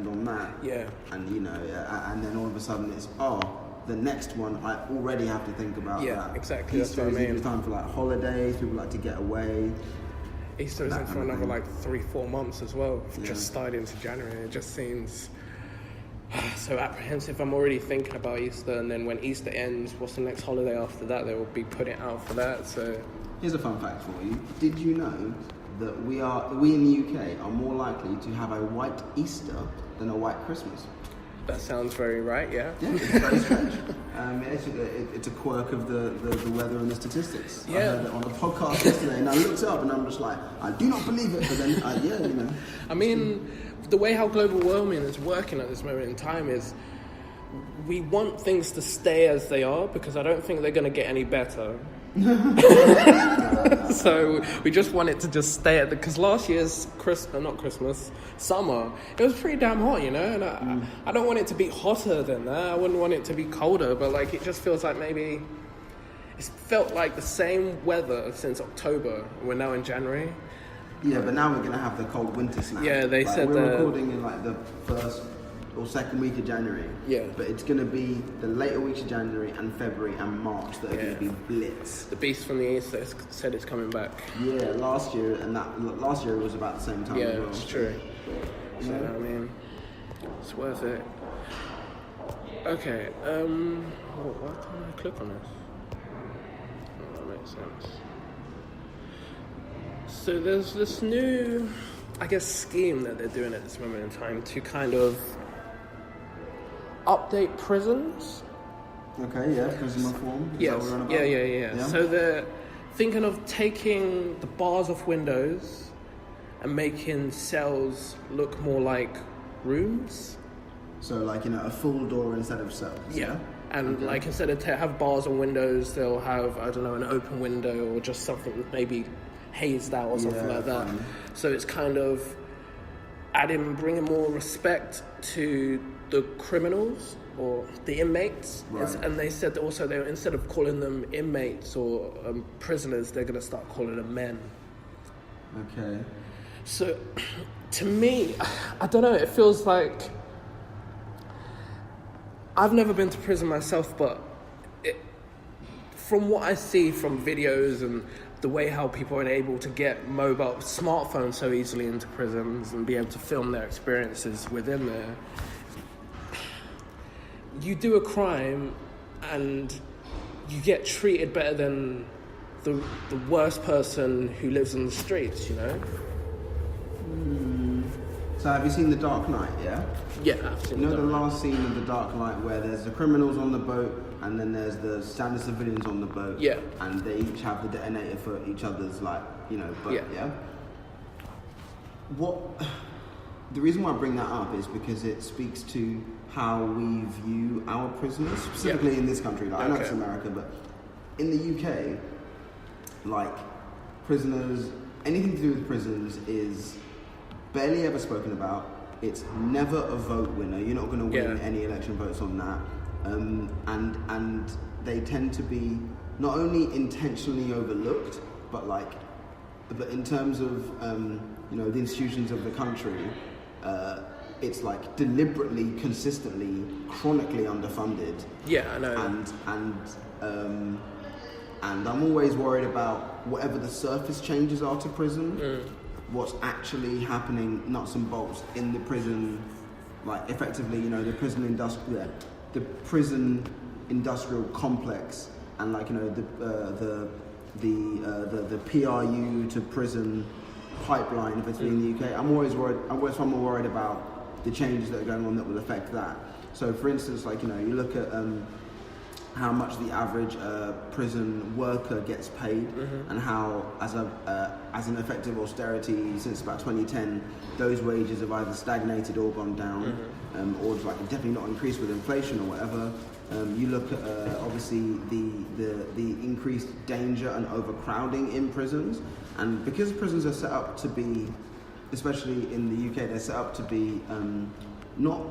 on that. Yeah. And and then all of a sudden it's the next one I already have to think about. Yeah, that. exactly. Easter That's what I mean. is time for like holidays. People like to get away. Easter isn't for another like 3-4 months as well. Just started into January. It just seems so apprehensive. I'm already thinking about Easter, and then when Easter ends, what's the next holiday after that? They will be putting it out for that. So here's a fun fact for you. Did you know that we in the UK are more likely to have a white Easter than a white Christmas? That sounds very right, yeah. Yeah, it's very strange. It's a quirk of the weather and the statistics. Yeah. I heard it on a podcast yesterday, and I looked it up, and I'm just like, I do not believe it, but then, I mean, the way how global warming is working at this moment in time is we want things to stay as they are because I don't think they're going to get any better. So we just want it to just stay at because last year's summer, it was pretty damn hot, and I don't want it to be hotter than that. I wouldn't want it to be colder, but like it just feels like maybe it's felt like the same weather since October. We're now in January. Yeah, but now we're going to have the cold winter snap. Yeah, they said we're recording in like the first or second week of January. Yeah. But it's going to be the later weeks of January and February and March that are going to be blitz. The beast from the east said it's coming back. Yeah, last year it was about the same time as well. Yeah, it's true. So, I mean, it's worth it. Okay, why can't I click on this? Oh, that makes sense. So there's this new, I guess, scheme that they're doing at this moment in time to kind of update prisons. Okay, yeah, prison reform. Is that what we're on about? Yeah. So they're thinking of taking the bars off windows and making cells look more like rooms. So like, a full door instead of cells. Yeah. And like instead of have bars on windows, they'll have, I don't know, an open window or just something maybe hazed out or something like that. Fine. So it's kind of bringing more respect to the criminals or the inmates. Right. And they said that also instead of calling them inmates or prisoners, they're going to start calling them men. Okay. So to me, I don't know, it feels like I've never been to prison myself, but from what I see from videos and the way how people are able to get mobile smartphones so easily into prisons and be able to film their experiences within there, you do a crime and you get treated better than the worst person who lives on the streets, So have you seen The Dark Knight, yeah? Yeah, I've seen the last scene of The Dark Knight where there's the criminals on the boat and then there's the standard civilians on the boat. Yeah. And they each have the detonator for each other's, boat, yeah? The reason why I bring that up is because it speaks to how we view our prisoners, specifically in this country. I know it's America, but in the UK, prisoners, anything to do with prisons is barely ever spoken about. It's never a vote winner. You're not going to win any election votes on that. And they tend to be not only intentionally overlooked, but in terms of the institutions of the country, it's deliberately, consistently, chronically underfunded. Yeah, I know. And I'm always worried about whatever the surface changes are to prison. What's actually happening, nuts and bolts, in the prison, effectively, the prison industrial complex, and the PRU to prison pipeline between the UK. I'm always worried about the changes that are going on that will affect that. So, for instance, you look at how much the average prison worker gets paid, and how, as an effective austerity since about 2010, those wages have either stagnated or gone down, or definitely not increased with inflation or whatever. You look at obviously the increased danger and overcrowding in prisons, and because prisons are set up to be, especially in the UK, they're set up to be not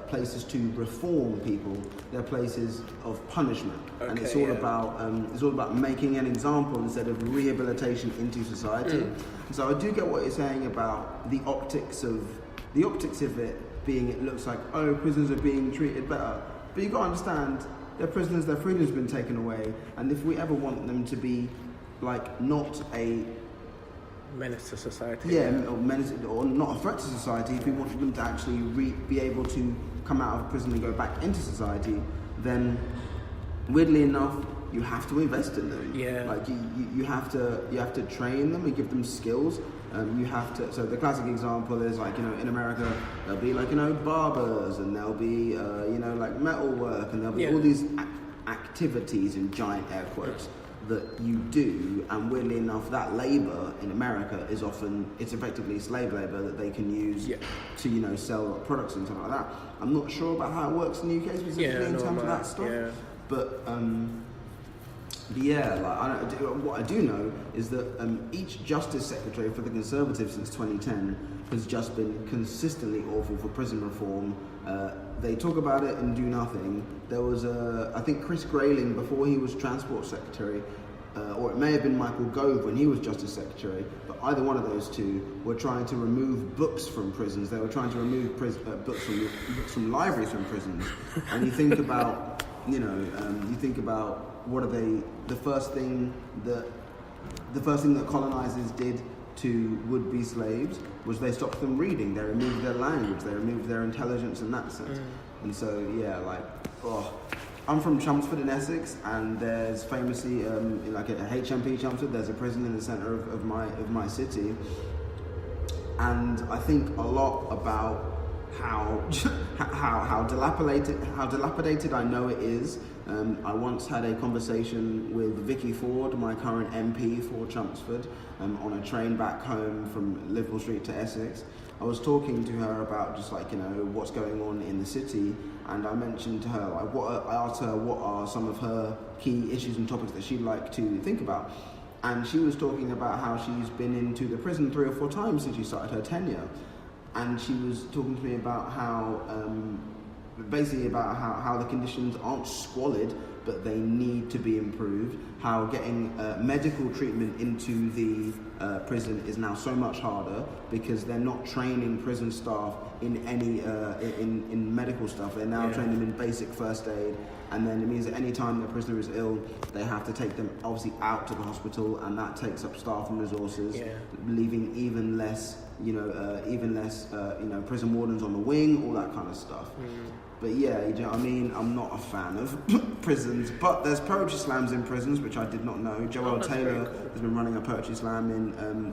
places to reform people. They're places of punishment, and it's all about making an example instead of rehabilitation into society. So I do get what you're saying about the optics of the optics of it being, it looks like, oh, prisoners are being treated better. But you've got to understand, they're prisoners, their freedom's been taken away, and if we ever want them to be, like, not a menace to society. Yeah, or menace, or not a threat to society, if we want them to actually be able to come out of prison and go back into society, then weirdly enough, you have to invest in them. Yeah. Like you have to train them and give them skills. You have to. So the classic example is like, in America there'll be like barbers, and there'll be like metal work, and there'll be all these activities in giant air quotes that you do, and weirdly enough, that labour in America is often, it's effectively slave labour that they can use to sell products and stuff like that. I'm not sure about how it works in the UK specifically in terms of that stuff, but what I do know is that each Justice Secretary for the Conservatives since 2010 has just been consistently awful for prison reform. They talk about it and do nothing. There was, I think Chris Grayling, before he was Transport Secretary, or it may have been Michael Gove when he was Justice Secretary, but either one of those two were trying to remove books from prisons. They were trying to remove books from libraries from prisons. And you think about, what are they? The first thing that colonizers did to would-be slaves was they stopped them reading. They removed their language. They removed their intelligence in that sense. And so, I'm from Chelmsford in Essex, and there's famously, like at HMP Chelmsford, there's a prison in the centre of my city. And I think a lot about how dilapidated I know it is. I once had a conversation with Vicky Ford, my current MP for Chelmsford, on a train back home from Liverpool Street to Essex. I was talking to her about just what's going on in the city, and I mentioned to her I asked her what are some of her key issues and topics that she'd like to think about. And she was talking about how she's been into the prison 3 or 4 times since she started her tenure. And she was talking to me about how, how the conditions aren't squalid, but they need to be improved. How getting medical treatment into the prison is now so much harder because they're not training prison staff in any in medical stuff. They're now training them in basic first aid, and then it means that any time the prisoner is ill, they have to take them obviously out to the hospital, and that takes up staff and resources, leaving even less prison wardens on the wing, all that kind of stuff. But you know what I mean? I'm not a fan of prisons, but there's poetry slams in prisons, which I did not know. Joelle Taylor has been running a poetry slam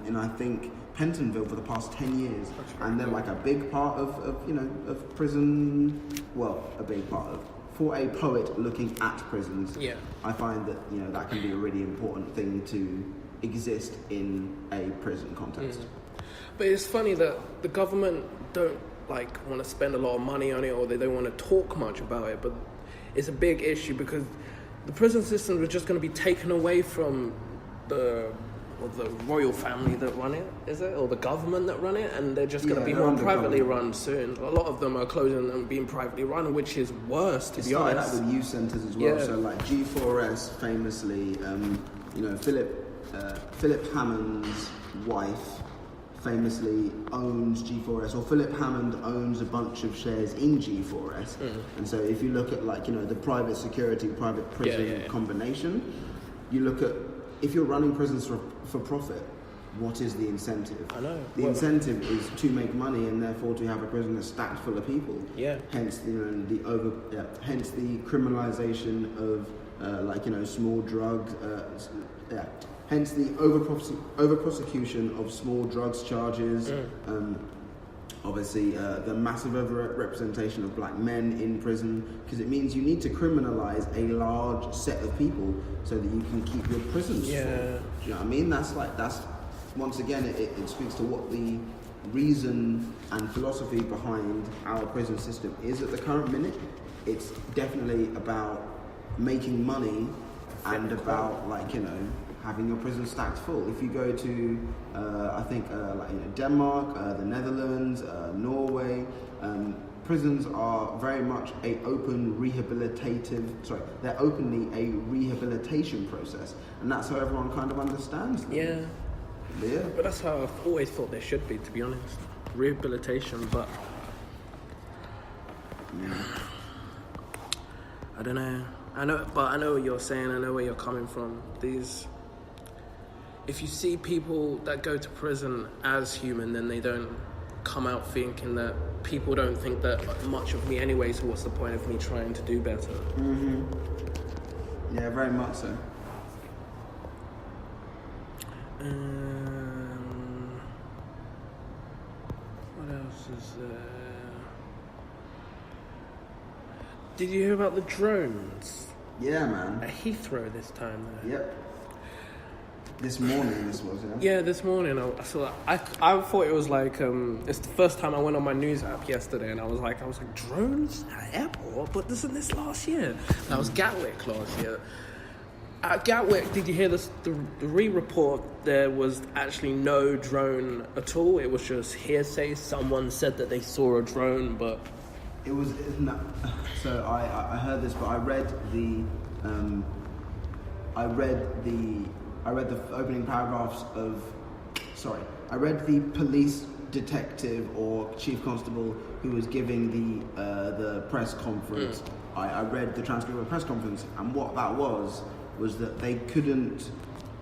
in I think Pentonville for the past 10 years, and they're like a big part of prison. Well, a big part of. For a poet looking at prisons, I find that that can be a really important thing to exist in a prison context. But it's funny that the government don't want to spend a lot of money on it, or they don't want to talk much about it, but it's a big issue because the prison system is just going to be taken away from the royal family that run it, is it? Or the government that run it, and they're just going to be more privately run soon. A lot of them are closing and being privately run, which is worse, to be honest. That with youth centres as well. So like G4S famously, Philip Hammond's wife famously owns G4S, or Philip Hammond owns a bunch of shares in G4S. And so if you look at the private security, private prison combination, you look at, if you're running prisons for profit, what is the incentive? I know. The incentive is to make money, and therefore to have a prison that's stacked full of people. Hence hence the criminalisation of small drugs. Hence the over prosecution of small drugs charges. Obviously, the massive over-representation of black men in prison, because it means you need to criminalise a large set of people so that you can keep your prisons full. Do you know what I mean? That's once again, it speaks to what the reason and philosophy behind our prison system is at the current minute. It's definitely about making money and about having your prison stacked full. If you go to, Denmark, the Netherlands, Norway, prisons are very much they're openly a rehabilitation process, and that's how everyone kind of understands them. But that's how I've always thought they should be, to be honest. rehabilitation, but I don't know. I know what you're saying. I know where you're coming from. If you see people that go to prison as human, then they don't come out thinking that people don't think that much of me anyway, so what's the point of me trying to do better? Mm-hmm. Yeah, very much so. What else is there? Did you hear about the drones? Yeah, man. At Heathrow this time. Yep. This morning, this was, Yeah, this morning I saw that. I thought it was like it's the first time I went on my news app yesterday, and I was like drones at airport, but isn't this last year? That was Gatwick last year. At Gatwick, did you hear this? The re-report, there was actually no drone at all. It was just hearsay. Someone said that they saw a drone, but it was no. So I heard this, but I read the opening paragraphs of. Sorry, I read the police detective or chief constable who was giving the press conference. I read the transcript of the press conference, and what that was that they couldn't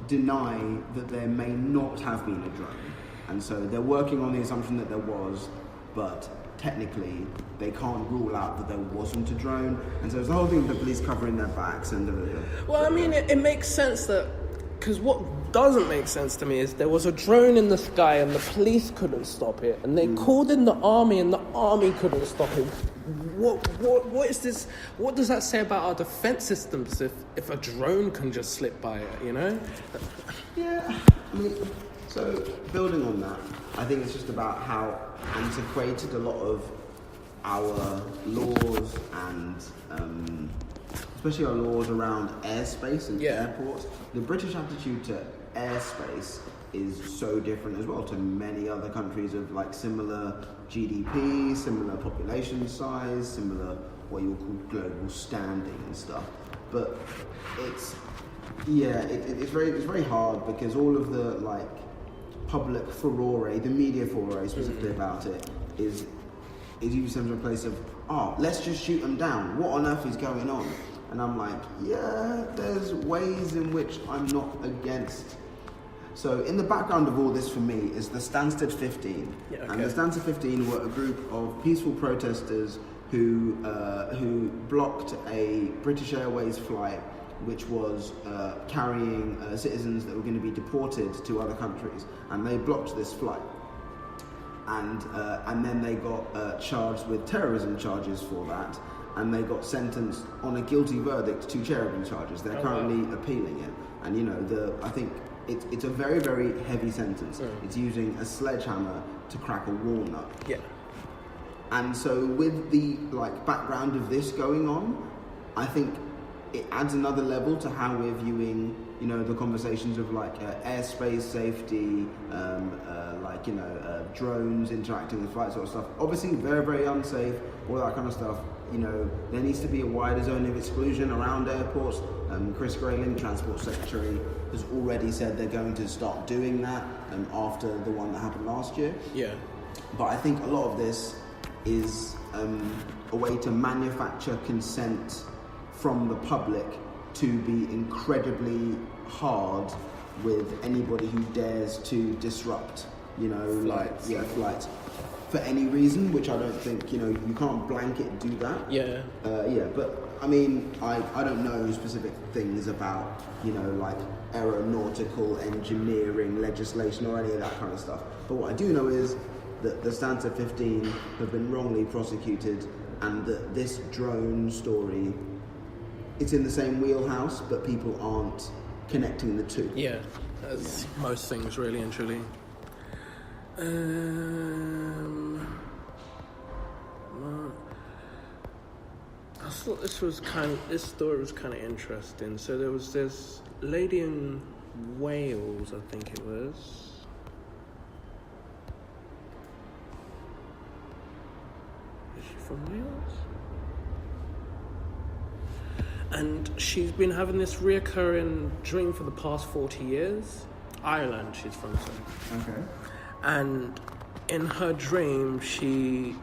deny that there may not have been a drone, and so they're working on the assumption that there was, but technically they can't rule out that there wasn't a drone, and so it's the whole thing of the police covering their backs and well, I mean, it makes sense that, because what doesn't make sense to me is there was a drone in the sky and the police couldn't stop it, and they called in the army and the army couldn't stop it. What is this? What does that say about our defense systems if a drone can just slip by it, you know? Yeah, I mean, so building on that, I think it's just about how antiquated a lot of our laws and especially our laws around airspace and airports. The British attitude to airspace is so different as well to many other countries of like similar GDP, similar population size, similar what you would call global standing and stuff. But it's very hard because all of the like public furore, the media furore specifically about it is used as a place of let's just shoot them down. What on earth is going on? And I'm like, yeah, there's ways in which I'm not against. So in the background of all this for me is the Stansted 15. Yeah, okay. And the Stansted 15 were a group of peaceful protesters who blocked a British Airways flight which was carrying citizens that were going to be deported to other countries. And they blocked this flight. And then they got charged with terrorism charges for that. And they got sentenced on a guilty verdict to terrorism charges. They're currently appealing it. And you know, I think it's a very, very heavy sentence. It's using a sledgehammer to crack a walnut. Yeah. And so with the like background of this going on, I think it adds another level to how we're viewing, you know, the conversations of like airspace safety, drones interacting with flights, sort of stuff. Obviously, very, very unsafe, all that kind of stuff. You know, there needs to be a wider zone of exclusion around airports. Chris Grayling, Transport Secretary, has already said they're going to start doing that after the one that happened last year. Yeah. But I think a lot of this is a way to manufacture consent from the public to be incredibly hard with anybody who dares to disrupt, you know, flights. For any reason, which I don't think, you know, you can't blanket do that. Yeah. But I mean, I don't know specific things about, you know, like aeronautical engineering legislation or any of that kind of stuff. But what I do know is that the Stansted 15 have been wrongly prosecuted, and that this drone story, it's in the same wheelhouse, but people aren't connecting the two. Yeah, that's most things, really and truly. I thought this story was kind of interesting. So there was this lady in Wales, I think it was. Is she from Wales? And she's been having this reoccurring dream for the past 40 years. Ireland, she's from. So. Okay. And in her dream, she